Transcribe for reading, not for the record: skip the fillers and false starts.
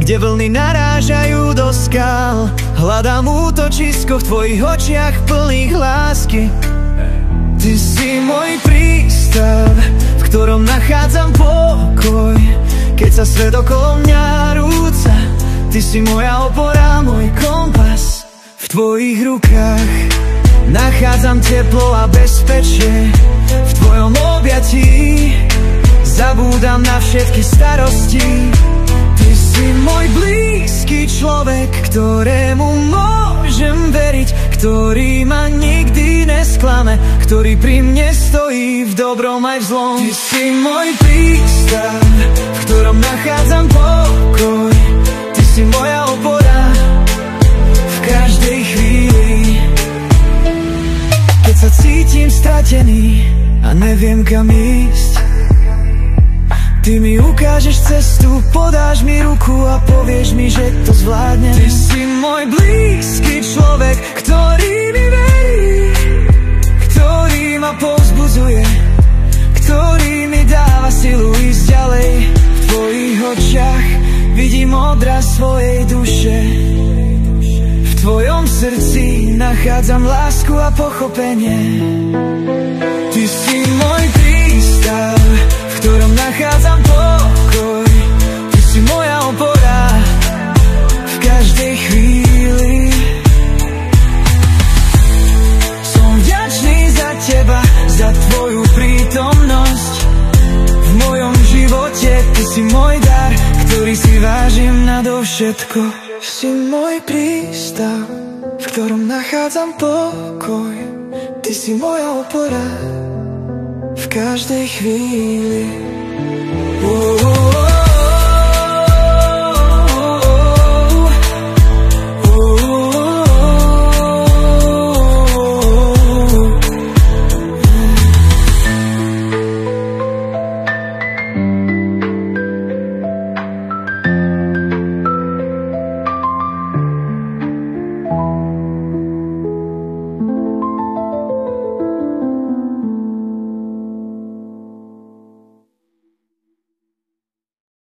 kde vlny narážajú do skál. Hľadám útočisko v tvojich očiach plných lásky. Ty si môj prístav, v ktorom nachádzam pokoj, keď sa svet okolo mňa rúca. Ty si moja opora, môj kompas. V tvojich rukách nachádzam teplo a bezpečie. V tvojom objatí zabúdam na všetky starosti. Ty si môj blízky človek, ktorému môžem veriť, ktorý ma nikdy nesklame, ktorý pri mne stojí v dobrom aj v zlom. Ty si môj prístav, v ktorom nachádzam pokoj. Ty si moja opora v každej chvíli. Keď sa cítim stratený a neviem kam ísť, ty mi ukážeš cestu, podáš mi ruku a povieš mi, že to zvládnem. Ty si môj blízky človek, ktorý mi verí, ktorý ma povzbudzuje, ktorý mi dáva silu ísť ďalej. V tvojich očiach vidím odraz svojej duše. V tvojom srdci nachádzam lásku a pochopenie. Ty si môj prístav, v ktorom nachádzam pokoj. Ty si moja opora v každej chvíli. Som vďačný za teba, za tvoju prítomnosť v mojom živote. Ty si môj dar, ktorý si vážim nadovšetko. Si môj prístav, v ktorom nachádzam pokoj. Ty si moja opora v každej chvíli.